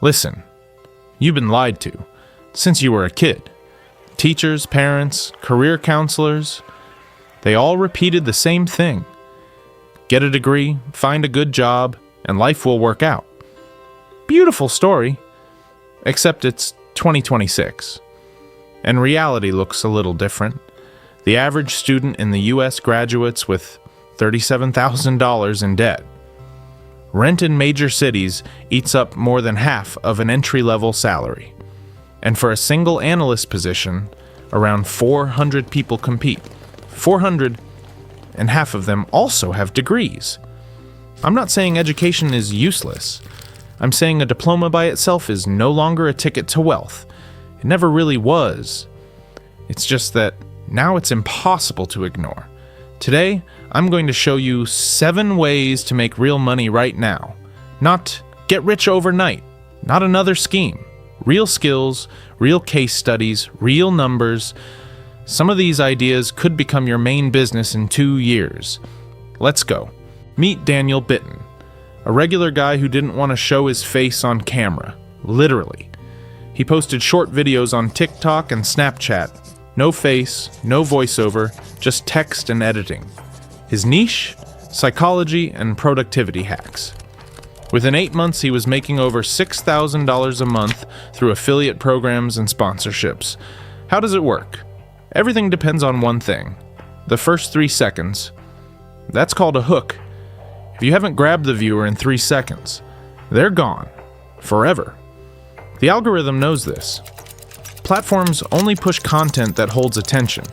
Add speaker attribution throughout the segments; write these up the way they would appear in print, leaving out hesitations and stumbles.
Speaker 1: Listen, you've been lied to since you were a kid. Teachers, parents, career counselors, they all repeated the same thing. Get a degree, find a good job, and life will work out. Beautiful story, except it's 2026. And reality looks a little different. The average student in the U.S. graduates with $37,000 in debt. Rent in major cities eats up more than half of an entry-level salary. And for a single analyst position, around 400 people compete. 400, and half of them also have degrees. I'm not saying education is useless. I'm saying a diploma by itself is no longer a ticket to wealth. It never really was. It's just that now it's impossible to ignore. Today, I'm going to show you 7 ways to make real money right now. Not get rich overnight. Not another scheme. Real skills, real case studies, real numbers. Some of these ideas could become your main business in 2 years. Let's go. Meet Daniel Bitton, a regular guy who didn't want to show his face on camera. Literally. He posted short videos on TikTok and Snapchat. No face, no voiceover, just text and editing. His niche? Psychology and productivity hacks. Within 8 months, he was making over $6,000 a month through affiliate programs and sponsorships. How does it work? Everything depends on one thing. The first 3 seconds. That's called a hook. If you haven't grabbed the viewer in 3 seconds, they're gone. Forever. The algorithm knows this. Platforms only push content that holds attention.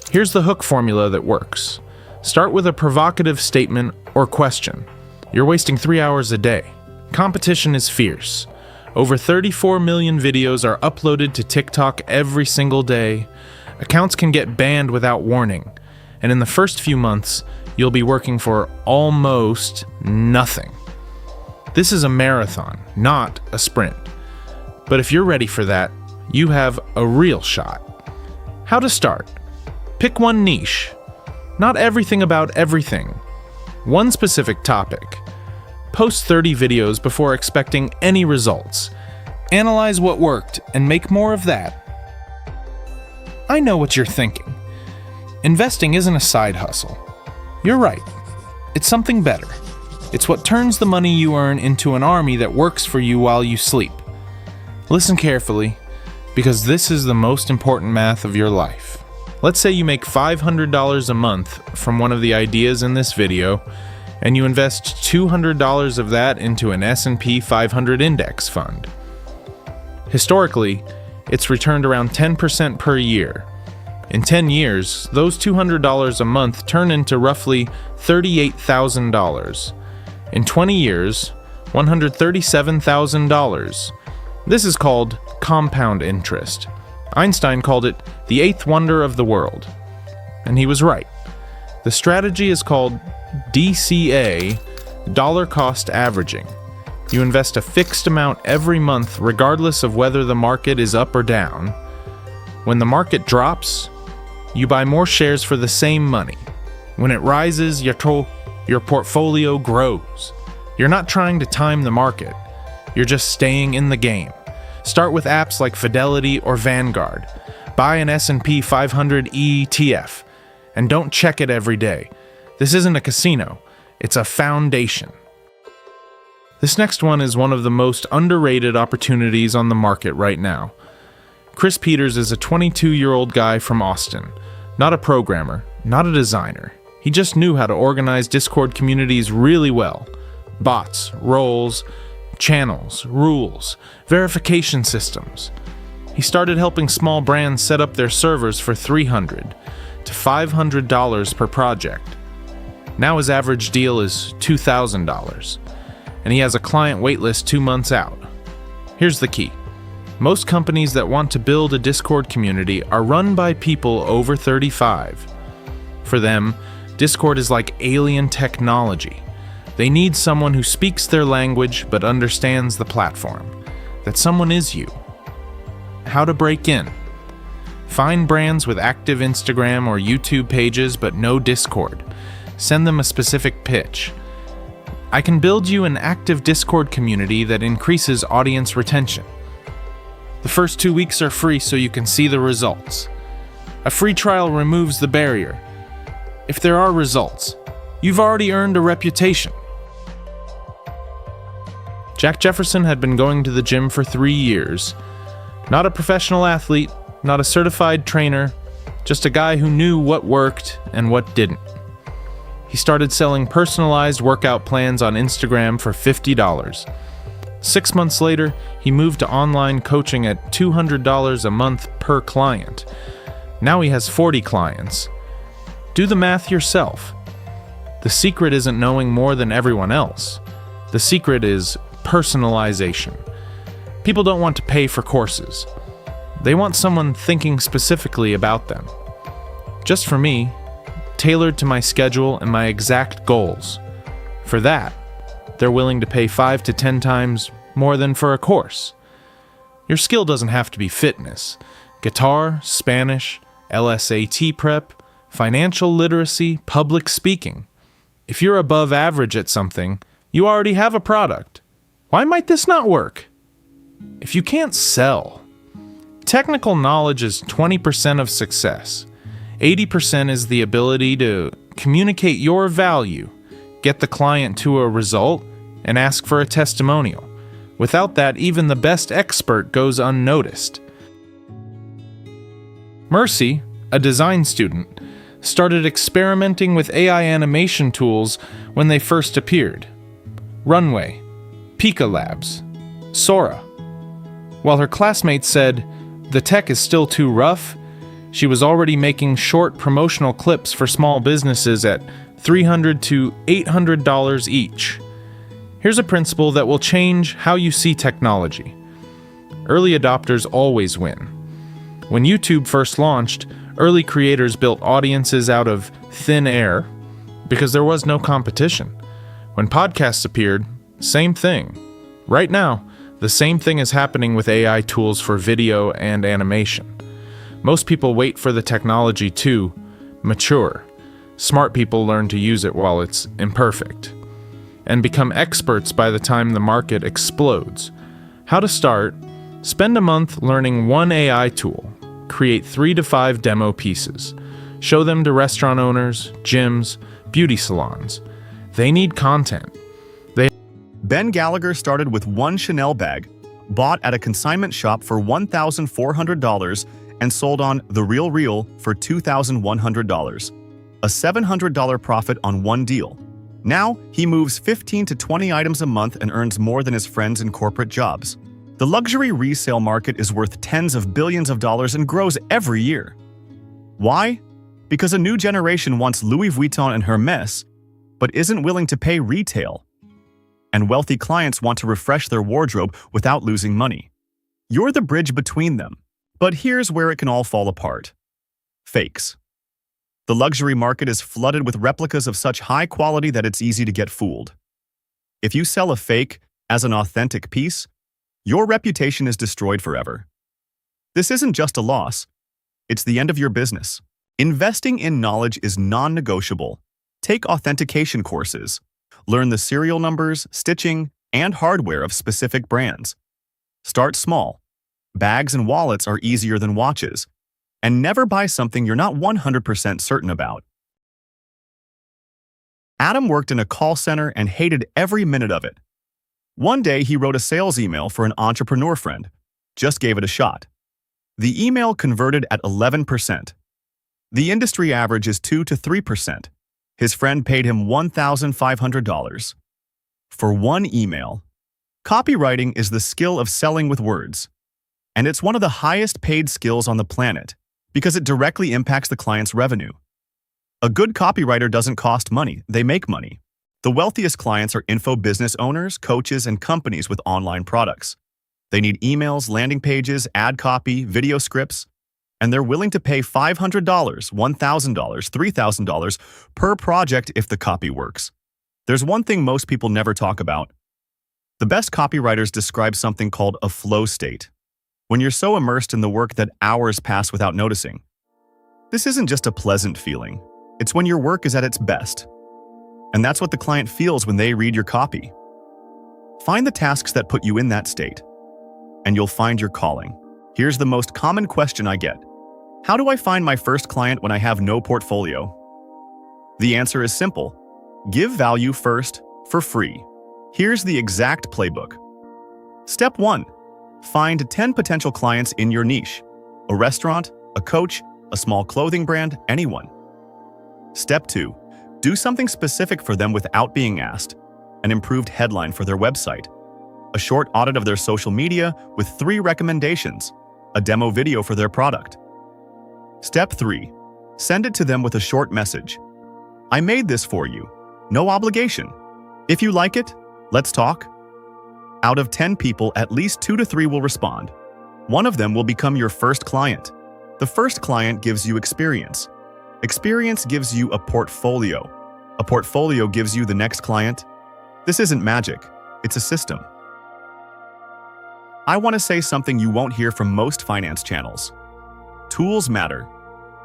Speaker 1: Here's the hook formula that works. Start with a provocative statement or question. You're wasting 3 hours a day. Competition is fierce. Over 34 million videos are uploaded to TikTok every single day. Accounts can get banned without warning. And in the first few months, you'll be working for almost nothing. This is a marathon, not a sprint. But if you're ready for that, you have a real shot. How to start? Pick one niche. Not everything about everything. One specific topic. Post 30 videos before expecting any results. Analyze what worked and make more of that. I know what you're thinking. Investing isn't a side hustle. You're right. It's something better. It's what turns the money you earn into an army that works for you while you sleep. Listen carefully, because this is the most important math of your life. Let's say you make $500 a month from one of the ideas in this video, and you invest $200 of that into an S&P 500 index fund. Historically, it's returned around 10% per year. In 10 years, those $200 a month turn into roughly $38,000. In 20 years, $137,000. This is called compound interest. Einstein called it the 8th wonder of the world. And he was right. The strategy is called DCA, dollar cost averaging. You invest a fixed amount every month regardless of whether the market is up or down. When the market drops, you buy more shares for the same money. When it rises, your portfolio grows. You're not trying to time the market. You're just staying in the game. Start with apps like Fidelity or Vanguard. Buy an S&P 500 ETF. And don't check it every day. This isn't a casino. It's a foundation. This next one is one of the most underrated opportunities on the market right now. Chris Peters is a 22-year-old guy from Austin. Not a programmer, not a designer. He just knew how to organize Discord communities really well. Bots, roles, channels, rules, verification systems. He started helping small brands set up their servers for $300 to $500 per project. Now his average deal is $2,000, and he has a client waitlist 2 months out. Here's the key. Most companies that want to build a Discord community are run by people over 35. For them, Discord is like alien technology. They need someone who speaks their language but understands the platform. That someone is you. How to break in. Find brands with active Instagram or YouTube pages but no Discord. Send them a specific pitch. I can build you an active Discord community that increases audience retention. The first 2 weeks are free so you can see the results. A free trial removes the barrier. If there are results, you've already earned a reputation. Jack Jefferson had been going to the gym for 3 years. Not a professional athlete, not a certified trainer, just a guy who knew what worked and what didn't. He started selling personalized workout plans on Instagram for $50. 6 months later, he moved to online coaching at $200 a month per client. Now he has 40 clients. Do the math yourself. The secret isn't knowing more than everyone else. The secret is personalization. People don't want to pay for courses. They want someone thinking specifically about them. Just for me, tailored to my schedule and my exact goals. For that, they're willing to pay 5 to 10 times more than for a course. Your skill doesn't have to be fitness. Guitar, Spanish, LSAT prep, financial literacy, public speaking. If you're above average at something, you already have a product. Why might this not work? If you can't sell, technical knowledge is 20% of success. 80% is the ability to communicate your value, get the client to a result, and ask for a testimonial. Without that, even the best expert goes unnoticed. Mercy, a design student, started experimenting with AI animation tools when they first appeared. Runway, Pika Labs, Sora. While her classmates said, "The tech is still too rough," she was already making short promotional clips for small businesses at $300 to $800 each. Here's a principle that will change how you see technology. Early adopters always win. When YouTube first launched, early creators built audiences out of thin air because there was no competition. When podcasts appeared, same thing. Right now, the same thing is happening with AI tools for video and animation. Most people wait for the technology to mature. Smart people learn to use it while it's imperfect, and become experts by the time the market explodes. How to start? Spend a month learning one AI tool. Create 3 to 5 demo pieces. Show them to restaurant owners, gyms, beauty salons. They need content.
Speaker 2: Ben Gallagher started with one Chanel bag, bought at a consignment shop for $1,400 and sold on The Real Real for $2,100. A $700 profit on one deal. Now, he moves 15 to 20 items a month and earns more than his friends in corporate jobs. The luxury resale market is worth tens of billions of dollars and grows every year. Why? Because a new generation wants Louis Vuitton and Hermes, but isn't willing to pay retail. And wealthy clients want to refresh their wardrobe without losing money. You're the bridge between them. But here's where it can all fall apart. Fakes. The luxury market is flooded with replicas of such high quality that it's easy to get fooled. If you sell a fake as an authentic piece, your reputation is destroyed forever. This isn't just a loss, it's the end of your business. Investing in knowledge is non-negotiable. Take authentication courses. Learn the serial numbers, stitching, and hardware of specific brands. Start small. Bags and wallets are easier than watches. And never buy something you're not 100% certain about. Adam worked in a call center and hated every minute of it. One day he wrote a sales email for an entrepreneur friend. Just gave it a shot. The email converted at 11%. The industry average is 2 to 3%. His friend paid him $1,500. For one email. Copywriting is the skill of selling with words. And it's one of the highest paid skills on the planet because it directly impacts the client's revenue. A good copywriter doesn't cost money, they make money. The wealthiest clients are info business owners, coaches, and companies with online products. They need emails, landing pages, ad copy, video scripts, and they're willing to pay $500, $1,000, $3,000 per project if the copy works. There's one thing most people never talk about. The best copywriters describe something called a flow state, when you're so immersed in the work that hours pass without noticing. This isn't just a pleasant feeling. It's when your work is at its best. And that's what the client feels when they read your copy. Find the tasks that put you in that state, and you'll find your calling. Here's the most common question I get. How do I find my first client when I have no portfolio? The answer is simple. Give value first for free. Here's the exact playbook. Step 1. Find 10 potential clients in your niche. A restaurant, a coach, a small clothing brand, anyone. Step 2. Do something specific for them without being asked. An improved headline for their website. A short audit of their social media with 3 recommendations. A demo video for their product. Step 3. Send it to them with a short message. I made this for you. No obligation. If you like it, let's talk. Out of 10 people, at least 2 to 3 will respond. One of them will become your first client. The first client gives you experience. Experience gives you a portfolio. A portfolio gives you the next client. This isn't magic, it's a system. I want to say something you won't hear from most finance channels. Tools matter,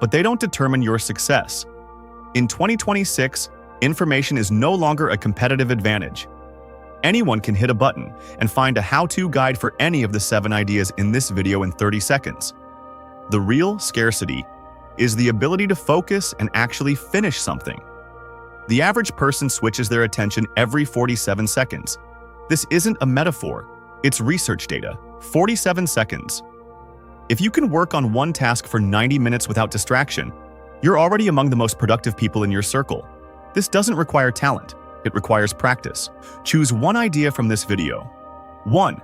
Speaker 2: but they don't determine your success. In 2026, information is no longer a competitive advantage. Anyone can hit a button and find a how-to guide for any of the 7 ideas in this video in 30 seconds. The real scarcity is the ability to focus and actually finish something. The average person switches their attention every 47 seconds. This isn't a metaphor, it's research data. 47 seconds. If you can work on one task for 90 minutes without distraction, you're already among the most productive people in your circle. This doesn't require talent. It requires practice. Choose one idea from this video. 1.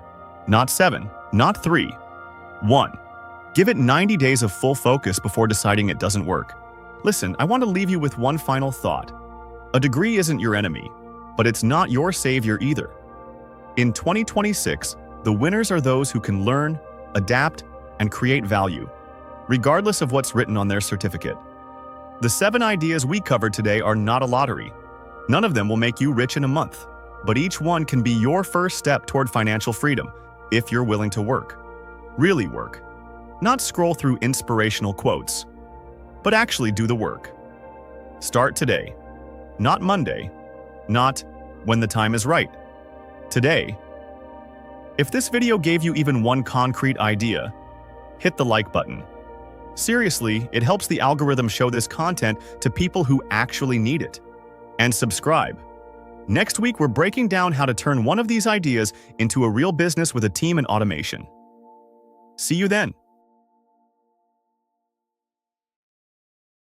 Speaker 2: Not 7, not 3. 1. Give it 90 days of full focus before deciding it doesn't work. Listen, I want to leave you with one final thought. A degree isn't your enemy, but it's not your savior either. In 2026, the winners are those who can learn, adapt, and create value, regardless of what's written on their certificate. The 7 ideas we covered today are not a lottery. None of them will make you rich in a month, but each one can be your first step toward financial freedom if you're willing to work. Really work. Not scroll through inspirational quotes, but actually do the work. Start today. Not Monday. Not when the time is right. Today. If this video gave you even one concrete idea, hit the like button. Seriously, it helps the algorithm show this content to people who actually need it. And subscribe. Next week, we're breaking down how to turn one of these ideas into a real business with a team and automation. See you then.